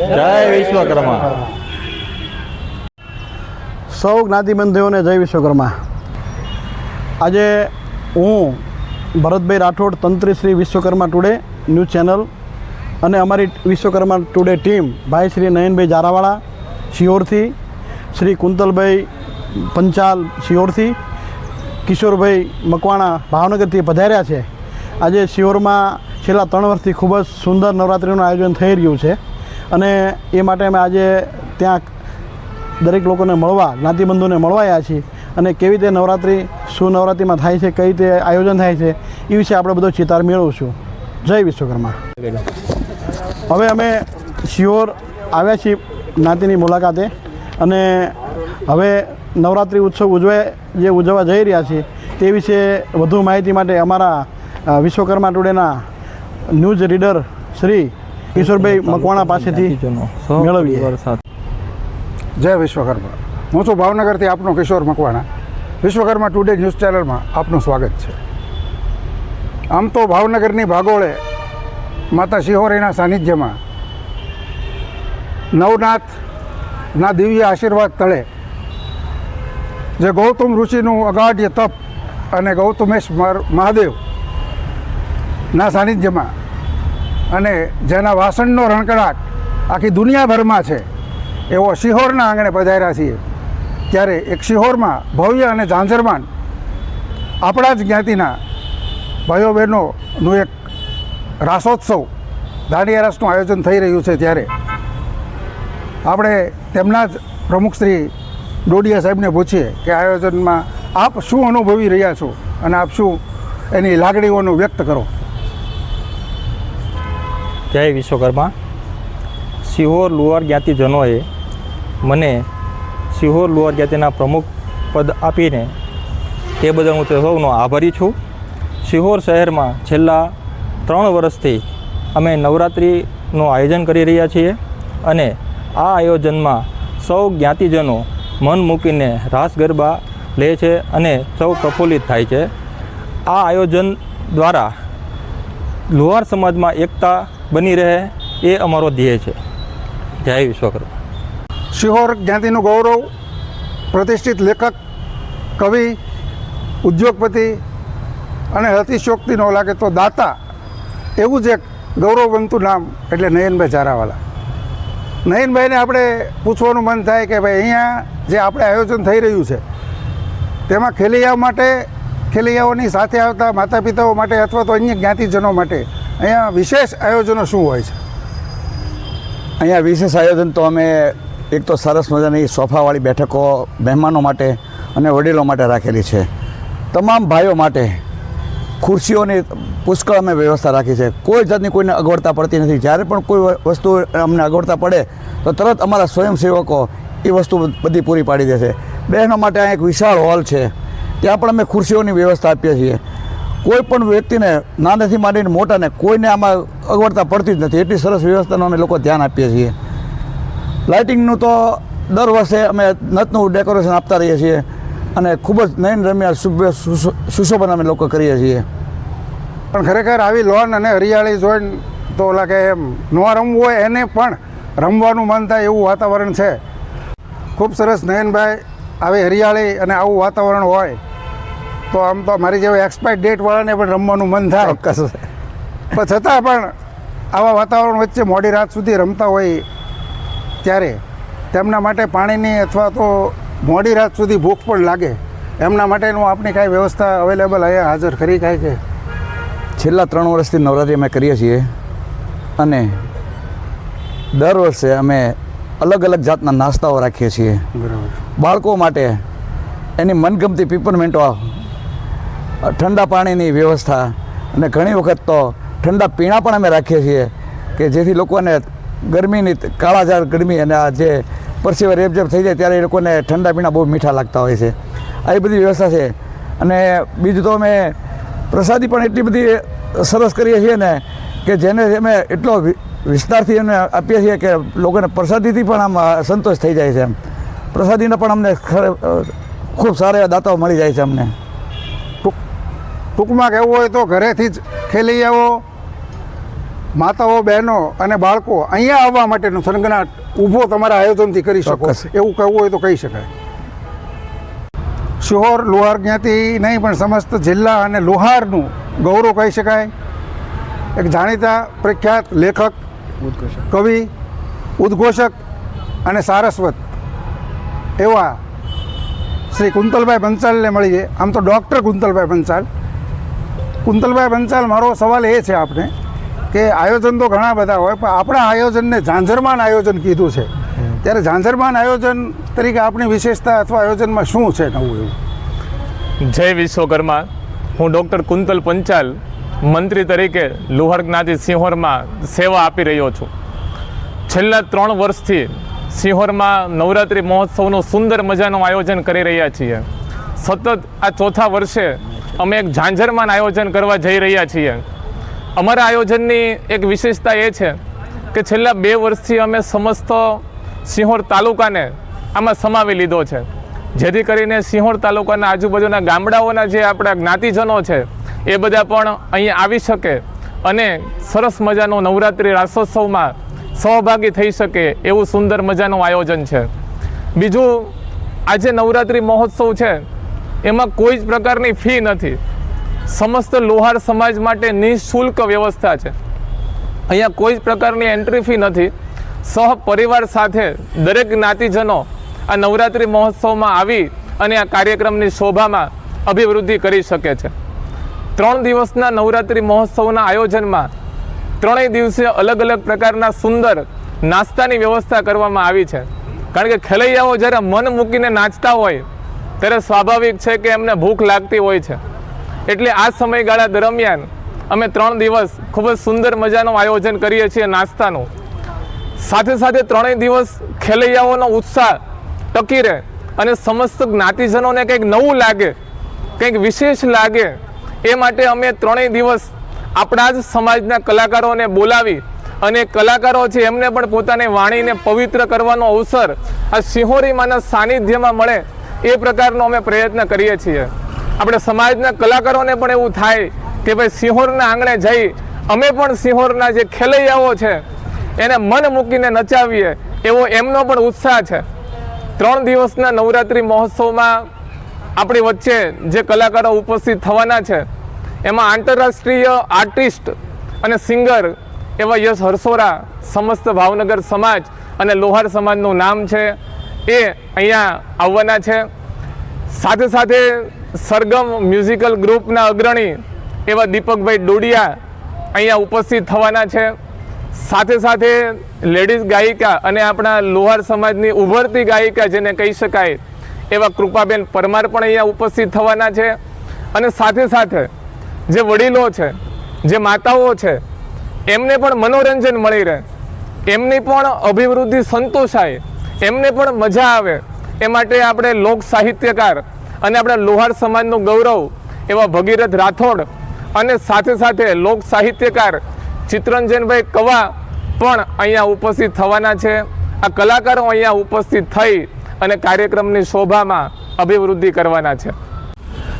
જય વિશ્વકર્મા. સૌ જ્ઞાતિબંધુઓને જય વિશ્વકર્મા. આજે હું ભરતભાઈ રાઠોડ, તંત્રી Shri Vishwakarma today news channel અને અમારી વિશ્વકર્મા ટુડે ટીમ ભાઈ શ્રી નયનભાઈ જારાવાળા શિહોરથી, શ્રી કુંતલભાઈ પંચાલ શિહોરથી, કિશોરભાઈ મકવાણા ભાવનગરથી પધાર્યા છે. આજે શિહોરમાં છેલ્લા 3 વર્ષથી ખૂબ જ સુંદર નવરાત્રિનું આયોજન થઈ રહ્યું છે અને એ માટે અમે આજે ત્યાં દરેક લોકોને મળવા, જ્ઞાતિબંધુને મળવાયા છીએ અને કેવી રીતે નવરાત્રિ, શું નવરાત્રિમાં થાય છે, કઈ રીતે આયોજન થાય છે એ વિશે આપણે બધો ચિતાર મેળવશું. જય વિશ્વકર્મા. હવે અમે શિહોર આવ્યા છીએ જ્ઞાતિની મુલાકાતે અને હવે નવરાત્રિ ઉત્સવ ઉજવવા જઈ રહ્યા છીએ તે વિશે વધુ માહિતી માટે અમારા વિશ્વકર્મા ટુડેના ન્યૂઝ રીડર શ્રી કિશોરભાઈ મકવાણા પાસેથી મેળવીએ. જય વિશ્વકર્મા. હું છું ભાવનગરથી આપનો કિશોર મકવાણા. વિશ્વકર્મા ટુડે ન્યૂઝ ચેનલમાં આપનું સ્વાગત છે. આમ તો ભાવનગરની ભાગોળે માતા શિહોરીના સાનિધ્યમાં નવનાથના દિવ્ય આશીર્વાદ તળે જે ગૌતમ ઋષિનું અગાઢ્ય તપ અને ગૌતમેશ મહાદેવના સાનિધ્યમાં અને જેના વાસણનો રણકડાટ આખી દુનિયાભરમાં છે એવો શિહોરના આંગણે પધાર્યા છીએ. ત્યારે એક શિહોરમાં ભવ્ય અને ઝાંઝરમાન આપણા જ જ્ઞાતિના ભાઈઓ બહેનોનું એક રાસોત્સવ, દાંડિયા રાસનું આયોજન થઈ રહ્યું છે. ત્યારે આપણે તેમના જ પ્રમુખ શ્રી ડોડિયા સાહેબને પૂછીએ કે આયોજનમાં આપ શું અનુભવી રહ્યા છો અને આપ શું એની લાગણીઓનું વ્યક્ત કરો. જય વિશ્વકર્મા. શિહોર લુહાર જ્ઞાતિજનોએ મને શિહોર લુહાર જ્ઞાતિના પ્રમુખ પદ આપીને તે બદલ હું સૌનો આભારી છું. શિહોર શહેરમાં છેલ્લા 3 વર્ષથી અમે નવરાત્રિનું આયોજન કરી રહ્યા છીએ અને આ આયોજનમાં સૌ જ્ઞાતિજનો મન મૂકીને રાસ ગરબા લે છે અને સૌ પ્રફુલ્લિત થાય છે. આ આયોજન દ્વારા લુહાર સમાજમાં એકતા બની રહે એ અમારો ધ્યેય છે. જય વિશ્વકર્મા. શિહોર જ્ઞાતિનું ગૌરવ, પ્રતિષ્ઠિત લેખક, કવિ, ઉદ્યોગપતિ અને અતિશયોક્તિનો લાગે તો દાતા એવું જ એક ગૌરવવંતું નામ એટલે નયનભાઈ જારાવાલા. નયનભાઈને આપણે પૂછવાનું મન થાય કે ભાઈ અહીંયા જે આપણે આયોજન થઈ રહ્યું છે તેમાં ખેલૈયાઓ માટે, ખેલૈયાઓની સાથે આવતા માતા પિતાઓ માટે અથવા તો અન્ય જ્ઞાતિજનો માટે અહીંયા વિશેષ આયોજનો શું હોય છે? અહીંયા વિશેષ આયોજન તો અમે એક તો સરસ મજાની સોફાવાળી બેઠકો મહેમાનો માટે અને વડીલો માટે રાખેલી છે. તમામ ભાઈઓ માટે ખુરશીઓની પુષ્કળ અમે વ્યવસ્થા રાખી છે. કોઈ જાતની કોઈને અગવડતા પડતી નથી. જ્યારે પણ કોઈ વસ્તુ અમને અગવડતા પડે તો તરત અમારા સ્વયંસેવકો એ વસ્તુ બધી પૂરી પાડી દે છે. બહેનો માટે આ એક વિશાળ હોલ છે, ત્યાં પણ અમે ખુરશીઓની વ્યવસ્થા આપીએ છીએ. કોઈ પણ વ્યક્તિને નાનેથી માંડીને મોટાને કોઈને આમાં અગવડતા પડતી જ નથી. એટલી સરસ વ્યવસ્થાનું અમે લોકો ધ્યાન આપીએ છીએ. લાઇટિંગનું તો દર વર્ષે અમે નતનું ડેકોરેશન આપતા રહીએ છીએ અને ખૂબ જ નયન રમ્યા સુશોભન અમે લોકો કરીએ છીએ. પણ ખરેખર આવી લોન અને હરિયાળી જોઈને તો લાગે એમ ન રમવું હોય એને પણ રમવાનું મન થાય એવું વાતાવરણ છે. ખૂબ સરસ નયનભાઈ. આવી હરિયાળી અને આવું વાતાવરણ હોય તો આમ તો મારી જેવા એક્સપાયર ડેટવાળાને પણ રમવાનું મન થાય. ચોક્કસ. પણ છતાં પણ આવા વાતાવરણ વચ્ચે મોડી રાત સુધી રમતા હોય ત્યારે તેમના માટે પાણીની અથવા તો મોડી રાત સુધી ભૂખ પણ લાગે એમના માટેનું આપની કાંઈ વ્યવસ્થા અવેલેબલ અહીંયા હાજર ખરી કાંઈ કે? છેલ્લા 3 વર્ષથી નવરાત્રિ અમે કરીએ છીએ અને દર વર્ષે અમે અલગ અલગ જાતના નાસ્તાઓ રાખીએ છીએ. બરાબર. બાળકો માટે એની મનગમતી પીપરમેન્ટો, ઠંડા પાણીની વ્યવસ્થા અને ઘણી વખત તો ઠંડા પીણા પણ અમે રાખીએ છીએ કે જેથી લોકોને ગરમીની કાળાઝાળ ગરમી અને આ જે પરસેવા રેબઝેબ થઈ જાય ત્યારે એ લોકોને ઠંડા પીણા બહુ મીઠા લાગતા હોય છે. આવી બધી વ્યવસ્થા છે. અને બીજું તો અમે પ્રસાદી પણ એટલી બધી સરસ કરીએ છીએ ને કે જેને અમે એટલો વિસ્તારથી અમે આપીએ છીએ કે લોકોને પ્રસાદીથી પણ આમ સંતોષ થઈ જાય છે. પ્રસાદીના પણ અમને ખૂબ સારા એવા દાતાઓ મળી જાય છે અમને. ટૂંકમાં કહેવું હોય તો ઘરેથી જ ખેલૈયાઓ માતાઓ બહેનો અને બાળકો અહીંયા આવવા માટેનો થનગનાટ ઊભો તમારા આયોજનથી કરી શકો ચોક્કસ. એવું કહેવું હોય તો કહી શકાય. શિહોર લુહાર જ્ઞાતિ નહીં પણ સમસ્ત જિલ્લા અને લુહારનું ગૌરવ કહી શકાય. એક જાણીતા પ્રખ્યાત લેખક, કવિ, ઉદ્ઘોષક અને સારસ્વત એવા શ્રી કુંતલભાઈ પંચાલને મળીએ. આમ તો ડૉક્ટર કુંતલભાઈ પંચાલ. કુંતલભાઈ પંચાલ, મારો સવાલ એ છે આપને કે આયોજન તો ઘણા બધા હોય, પણ આપણા આયોજનને ઝાંઝરમાન આયોજન કીધું છે, ત્યારે ઝાંઝરમાન આયોજન તરીકે આપણી વિશેષતા અથવા આયોજનમાં શું છે નવું એવું? જય વિશ્વકર્મા. હું ડૉક્ટર કુંતલ પંચાલ મંત્રી તરીકે લુહાર જ્ઞાતિ સિંહોરમાં સેવા આપી રહ્યો છું. છેલ્લા 3 વર્ષથી સિંહોરમાં નવરાત્રિ મહોત્સવનું સુંદર મજાનું આયોજન કરી રહ્યા છીએ. સતત આ 4થા વર્ષે અમે એક ઝાંઝરમાન આયોજન કરવા જઈ રહ્યા છીએ. અમારા આયોજનની એક વિશેષતા એ છે કે છેલ્લા 2 વર્ષથી અમે સમસ્ત સિંહોર તાલુકાને આમાં સમાવી લીધો છે, જેથી કરીને સિંહોર તાલુકાના આજુબાજુના ગામડાઓના જે આપણા જ્ઞાતિજનો છે એ બધા પણ અહીંયા આવી શકે અને સરસ મજાનો નવરાત્રિ રાસોત્સવમાં સહભાગી થઈ શકે એવું સુંદર મજાનું આયોજન છે. બીજું, આજે નવરાત્રિ મહોત્સવ છે એમાં કોઈ જ પ્રકારની ફી નથી. સમસ્ત લુહાર સમાજ માટે નિઃશુલ્ક વ્યવસ્થા છે. અહીંયા કોઈ જ પ્રકારની એન્ટ્રી ફી નથી. સહપરિવાર સાથે દરેક જ્ઞાતિજનો આ નવરાત્રિ મહોત્સવમાં આવી અને આ કાર્યક્રમની શોભામાં અભિવૃદ્ધિ કરી શકે છે. 3 દિવસના નવરાત્રિ મહોત્સવના આયોજનમાં 3 દિવસે અલગ અલગ પ્રકારના સુંદર નાસ્તાની વ્યવસ્થા કરવામાં આવી છે. કારણ કે ખેલૈયાઓ જ્યારે મન મૂકીને નાચતા હોય ત્યારે સ્વાભાવિક છે કે એમને ભૂખ લાગતી હોય છે. એટલે આ સમયગાળા દરમિયાન અમે 3 દિવસ ખૂબ જ સુંદર મજાનું આયોજન કરીએ છીએ નાસ્તાનું. સાથે સાથે 3 દિવસ ખેલૈયાઓનો ઉત્સાહ ટકી રહે અને સમસ્ત જ્ઞાતિજનોને કંઈક નવું લાગે, કંઈક વિશેષ લાગે, એ માટે અમે 3 દિવસ આપણા જ સમાજના કલાકારોને બોલાવી અને કલાકારો છે એમને પણ પોતાની વાણીને પવિત્ર કરવાનો અવસર આ સિંહોરીમાના સાનિધ્યમાં મળે એ પ્રકારનો અમે પ્રયત્ન કરીએ છીએ. આપણે સમાજના કલાકારોને પણ એવું થાય કે ભાઈ સિંહોરના આંગણે જઈ અમે પણ સિંહોરના જે ખેલૈયાઓ છે એને મન મૂકીને નચાવીએ, એવો એમનો પણ ઉત્સાહ છે. 3 દિવસના નવરાત્રિ મહોત્સવમાં આપણી વચ્ચે જે કલાકારો ઉપસ્થિત થવાના છે એમાં આંતરરાષ્ટ્રીય આર્ટિસ્ટ અને સિંગર એવા યશ હરસોરા સમસ્ત ભાવનગર સમાજ અને લોહાર સમાજનું નામ છે એ અહીંયા આવવાના છે. સાથે સાથે સરગમ મ્યુઝિકલ ગ્રુપના અગ્રણી એવા દીપકભાઈ ડોડિયા અહીંયા ઉપસ્થિત થવાના છે. સાથે સાથે લેડીઝ ગાયિકા અને આપણા લોહાર સમાજની ઉભરતી ગાયિકા જેને કહી શકાય એવા કૃપાબેન પરમાર પણ અહીંયા ઉપસ્થિત થવાના છે. અને સાથે સાથે જે વડીલો છે, જે માતાઓ છે, એમને પણ મનોરંજન મળી રહે, એમની પણ અભિવૃદ્ધિ સંતોષાય, એમને પણ મજા આવે, એ માટે આપણે લોક સાહિત્યકાર અને આપણા લોહાર સમાજનું ગૌરવ એવા ભગીરથ રાઠોડ અને સાથે સાથે લોક સાહિત્યકાર ચિત્તરંજનભાઈ કવા પણ અહીંયા ઉપસ્થિત થવાના છે. આ કલાકારો અહીંયા ઉપસ્થિત થઈ અને કાર્યક્રમની શોભામાં અભિવૃદ્ધિ કરવાના છે.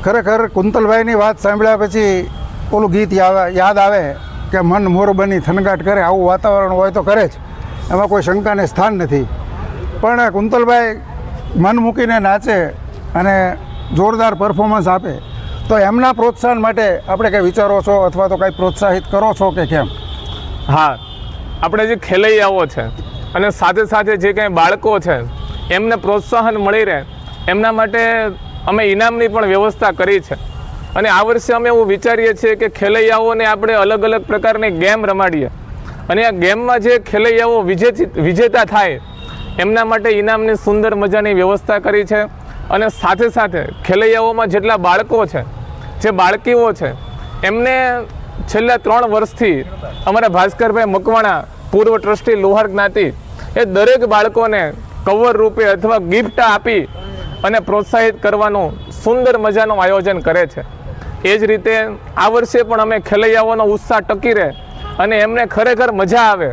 ખરેખર કુંતલભાઈની વાત સાંભળ્યા પછી ઓલું ગીત યાદ આવે કે મન મોર બની થનગાટ કરે. આવું વાતાવરણ હોય તો કરે જ, એમાં કોઈ શંકાને સ્થાન નથી. પણ કુંતલભાઈ મન મૂકીને નાચે અને જોરદાર પરફોર્મન્સ આપે, તો એમના પ્રોત્સાહન માટે આપણે કંઈ વિચારો છો અથવા તો કંઈ પ્રોત્સાહિત કરો છો કે કેમ? હા, આપણે જે ખેલૈયાઓ છે અને સાથે સાથે જે કંઈ બાળકો છે એમને પ્રોત્સાહન મળી રહે એમના માટે અમે ઇનામની પણ વ્યવસ્થા કરી છે. અને આ વર્ષે અમે એવું વિચારીએ છીએ કે ખેલૈયાઓને આપણે અલગ અલગ પ્રકારની ગેમ રમાડીએ અને આ ગેમમાં જે ખેલૈયાઓ વિજેતા થાય એમના માટે ઇનામની સુંદર મજાની વ્યવસ્થા કરી છે. અને સાથે સાથે ખેલૈયાઓમાં જેટલા બાળકો છે, જે બાળકીઓ છે, એમને છેલ્લા 3 વર્ષથી અમારા ભાસ્કરભાઈ મકવાણા પૂર્વ ટ્રસ્ટી લોહાર જ્ઞાતિ એ દરેક બાળકોને કવર રૂપે અથવા ગિફ્ટ આપી અને પ્રોત્સાહિત કરવાનું સુંદર મજાનું આયોજન કરે છે. એ જ રીતે આ વર્ષે પણ અમે ખેલૈયાઓનો ઉત્સાહ ટકી રહે અને એમને ખરેખર મજા આવે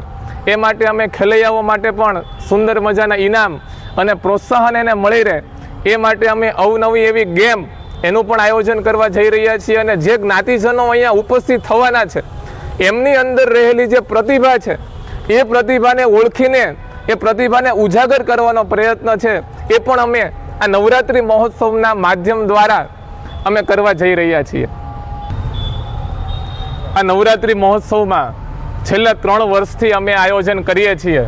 એ માટે અમે ખેલૈયાઓ માટે પણ સુંદર મજાના ઇનામ અને પ્રોત્સાહન એને મળી રહે એ માટે અમે અવનવી એવી ગેમ એનું પણ આયોજન કરવા જઈ રહ્યા છીએ. અને જે જ્ઞાતિજનો અહીંયા ઉપસ્થિત થવાના છે એમની અંદર રહેલી જે પ્રતિભા છે એ પ્રતિભાને ઓળખીને એ પ્રતિભાને ઉજાગર કરવાનો પ્રયત્ન છે એ પણ અમે આ નવરાત્રિ મહોત્સવના માધ્યમ દ્વારા અમે કરવા જઈ રહ્યા છીએ. આ નવરાત્રિ મહોત્સવમાં છેલ્લા 3 વર્ષથી અમે આયોજન કરીએ છીએ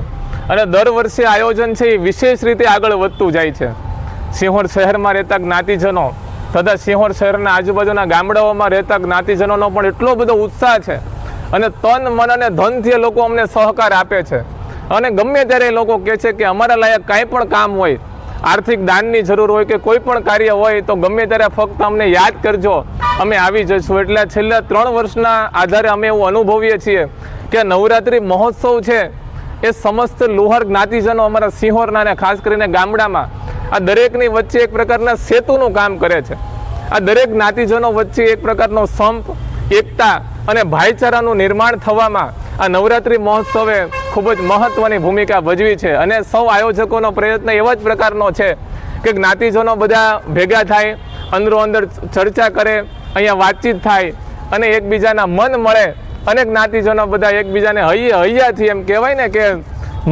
અને દર વર્ષે આયોજન છે એ વિશેષ રીતે આગળ વધતું જાય છે. સિંહોર શહેરમાં રહેતા જ્ઞાતિજનો તથા સિંહોર શહેરના આજુબાજુના ગામડાઓમાં રહેતા જ્ઞાતિજનોનો પણ એટલો બધો ઉત્સાહ છે અને તન મન અને ધનથી એ લોકો અમને સહકાર આપે છે. અને ગમે ત્યારે એ લોકો કહે છે કે અમારા લાયક કાંઈ પણ કામ હોય, આર્થિક દાનની જરૂર હોય કે કોઈ પણ કાર્ય હોય તો ગમે ત્યારે ફક્ત અમને યાદ કરજો, અમે આવી જઈશું. એટલે છેલ્લા 3 વર્ષના આધારે અમે એવું અનુભવીએ છીએ કે નવરાત્રિ મહોત્સવ છે એ સમસ્ત લુહાર જ્ઞાતિજનો અમારા સિંહોરના અને ખાસ કરીને ગામડામાં આ દરેકની વચ્ચે એક પ્રકારના સેતુનું કામ કરે છે. આ દરેક જ્ઞાતિજનો વચ્ચે એક પ્રકારનો સંપ, એકતા અને ભાઈચારાનું નિર્માણ થવામાં આ નવરાત્રિ મહોત્સવે ખૂબ જ મહત્ત્વની ભૂમિકા ભજવી છે. અને સૌ આયોજકોનો પ્રયત્ન એવા જ પ્રકારનો છે કે જ્ઞાતિજનો બધા ભેગા થાય, અંદરો અંદર ચર્ચા કરે, અહીંયા વાતચીત થાય અને એકબીજાના મન મળે અને જ્ઞાતિજનો બધા એકબીજાને હૈયાથી એમ કહેવાય ને કે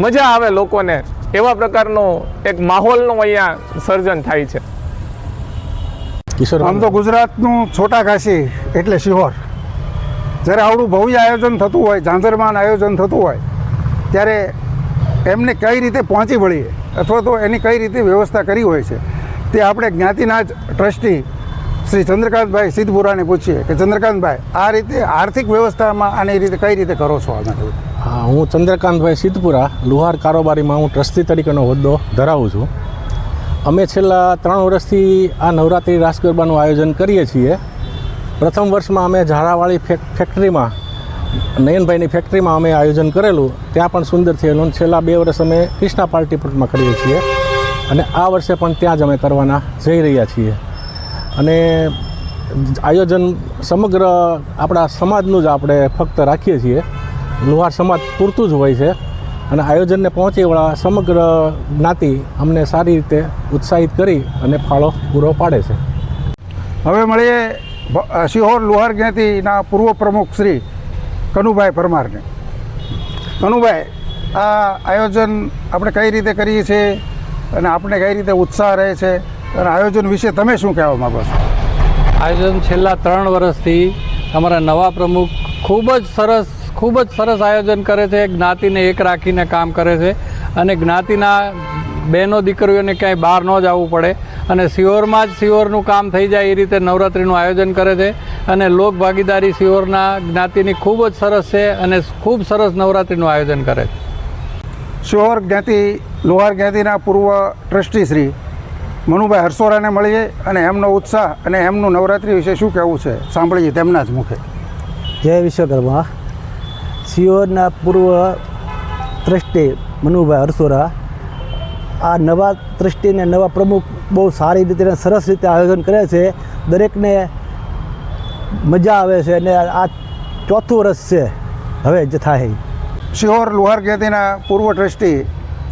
મજા આવે લોકોને, એવા પ્રકારનો એક માહોલનું અહીંયા સર્જન થાય છે. આમ તો ગુજરાતનું છોટા કાશી એટલે સિહોર. જ્યારે આવડું ભવ્ય આયોજન થતું હોય, ઝાંઝરમાન આયોજન થતું હોય, ત્યારે એમને કઈ રીતે પહોંચી વળીએ અથવા તો એની કઈ રીતે વ્યવસ્થા કરી હોય છે તે આપણે જ્ઞાતિના જ ટ્રસ્ટી શ્રી ચંદ્રકાંતભાઈ સિદ્ધપુરાને પૂછીએ કે ચંદ્રકાંતભાઈ, આ રીતે આર્થિક વ્યવસ્થામાં આની રીતે કઈ રીતે કરો છો? આમાં હા, હું ચંદ્રકાંતભાઈ સિદ્ધપુરા લુહાર કારોબારીમાં હું ટ્રસ્ટી તરીકેનો હોદ્દો ધરાવું છું. અમે છેલ્લા 3 વર્ષથી આ નવરાત્રિ રાસ ગરબાનું આયોજન કરીએ છીએ. પ્રથમ વર્ષમાં અમે ઝારાવાળી ફેક્ટરીમાં, નયનભાઈની ફેક્ટરીમાં અમે આયોજન કરેલું, ત્યાં પણ સુંદર થયેલું. છેલ્લા 2 વર્ષ અમે કૃષ્ણા પાર્ટી પ્લોટમાં કરીએ છીએ અને આ વર્ષે પણ ત્યાં જ અમે કરવાના જઈ રહ્યા છીએ. અને આયોજન સમગ્ર આપણા સમાજનું જ આપણે ફક્ત રાખીએ છીએ, લુહાર સમાજ પૂરતું જ હોય છે. અને આયોજનને પહોંચી વળવા સમગ્ર જ્ઞાતિ અમને સારી રીતે ઉત્સાહિત કરી અને ફાળો પૂરો પાડે છે. હવે મળીએ સિહોર લુહાર જ્ઞાતિના પૂર્વ પ્રમુખ શ્રી કનુભાઈ પરમારને. કનુભાઈ, આ આયોજન આપણે કઈ રીતે કરીએ છીએ અને આપણે કઈ રીતે ઉત્સાહ રહે છે અને આયોજન વિશે તમે શું કહેવા માગો છો? આયોજન છેલ્લા 3 વર્ષથી અમારા નવા પ્રમુખ ખૂબ જ સરસ આયોજન કરે છે. જ્ઞાતિને એક રાખીને કામ કરે છે અને જ્ઞાતિના બહેનો દીકરીઓને ક્યાંય બહાર ન જવું પડે અને સિહોરમાં જ સિહોરનું કામ થઈ જાય એ રીતે નવરાત્રિનું આયોજન કરે છે. અને લોક ભાગીદારી સિહોરના જ્ઞાતિની ખૂબ જ સરસ છે અને ખૂબ સરસ નવરાત્રિનું આયોજન કરે છે. સિહોર જ્ઞાતિ લુહાર જ્ઞાતિના પૂર્વ ટ્રસ્ટી શ્રી મનુભાઈ હરસોરાને મળીએ અને એમનો ઉત્સાહ અને એમનું નવરાત્રિ વિશે શું કહેવું છે સાંભળીએ તેમના જ મુખે. જય વિશ્વકર્મા. સિહોરના પૂર્વ ટ્રસ્ટી મનુભાઈ હરસોરા આ નવા ટ્રસ્ટીને નવા પ્રમુખ બહુ સારી રીતે અને સરસ રીતે આયોજન કરે છે. દરેકને મજા આવે છે અને આ 4થું વર્ષ છે હવે જ થાય. સિહોર લુહાર જ્ઞાતિના પૂર્વ ટ્રસ્ટી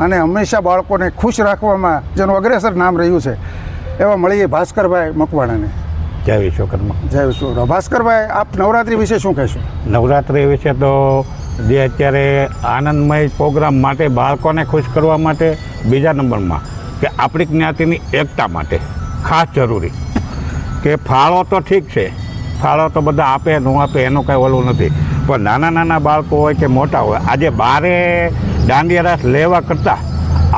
અને હંમેશા બાળકોને ખુશ રાખવામાં જેનું અગ્રેસર નામ રહ્યું છે એવા મળીએ ભાસ્કરભાઈ મકવાણાને. જય વિશ્વકર્મા. જય વિશ્વકર્મા. ભાસ્કરભાઈ, આપ નવરાત્રિ વિશે શું કહેશો? નવરાત્રિ વિશે તો જે અત્યારે આનંદમય પ્રોગ્રામ માટે બાળકોને ખુશ કરવા માટે, બીજા નંબરમાં કે આપણી જ્ઞાતિની એકતા માટે ખાસ જરૂરી કે ફાળો તો ઠીક છે, ફાળો તો બધા આપે ન આપે એનું કાંઈ ઓલું નથી, પણ નાના નાના બાળકો હોય કે મોટા હોય, આજે બારે દાંડિયા રાસ લેવા કરતાં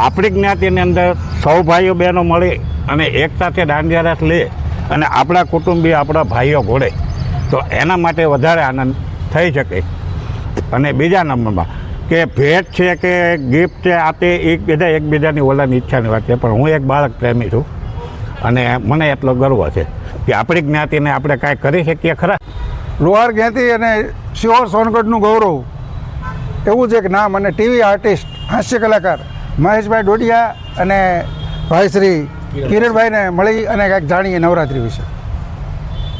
આપણી જ્ઞાતિની અંદર સૌ ભાઈઓ બહેનો મળી અને એક સાથે દાંડિયા રાસ લે અને આપણા કુટુંબી આપણા ભાઈઓ ઘોડે તો એના માટે વધારે આનંદ થઈ શકે. અને બીજા નંબરમાં કે ભેટ છે કે ગિફ્ટ છે આ તે બધા એકબીજાની ઓલાની ઈચ્છાની વાત છે, પણ હું એક બાળક પ્રેમી છું અને મને એટલો ગર્વ છે કે આપણી જ્ઞાતિને આપણે કાંઈ કરી શકીએ ખરા. લુહાર જ્ઞાતિ અને સિહોર સોનગઢનું ગૌરવ એવું જ એક નામ અને ટીવી આર્ટિસ્ટ હાસ્ય કલાકાર મહેશભાઈ ડોડિયા અને ભાઈ શ્રી કિરણભાઈને મળી અને કંઈક જાણીએ નવરાત્રિ વિશે.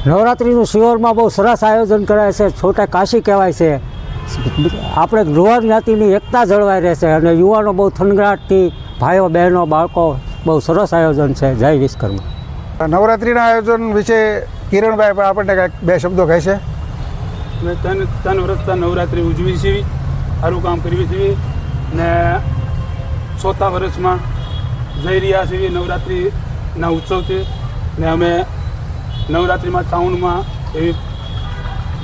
નવરાત્રિનું સિહોરમાં બહુ સરસ આયોજન કરાય છે. છોટા કાશી કહેવાય છે. આપણે લુહાર જ્ઞાતિની એકતા જળવાઈ રહેશે અને યુવાનો બહુ થનગનાટથી, ભાઈઓ બહેનો બાળકો, બહુ સરસ આયોજન છે. જય વિશ્વકર્મા. નવરાત્રિના આયોજન વિશે કિરણભાઈ આપણને કાંઈક 2 શબ્દો કહેશે. અમે ત્રણ વર્ષથી નવરાત્રિ ઉજવી છીએ, સારું કામ કરવી છીએ ને ચોથા વર્ષમાં જઈ રહ્યા છીએ નવરાત્રિના ઉત્સવથી ને અમે નવરાત્રિમાં શ્રાવણમાં એવી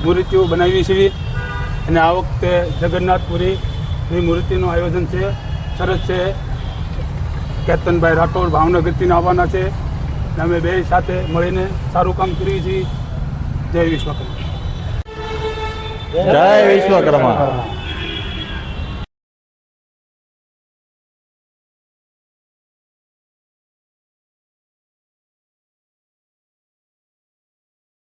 મૂર્તિઓ બનાવી છીએ અને આ વખતે જગન્નાથપુરીની મૂર્તિનું આયોજન છે, સરસ છે. કેતનભાઈ રાઠોડ ભાવનગરથી આવવાના છે અને અમે બે સાથે મળીને સારું કામ કરીએ છીએ. જય વિશ્વકર્મા. જય વિશ્વકર્મા.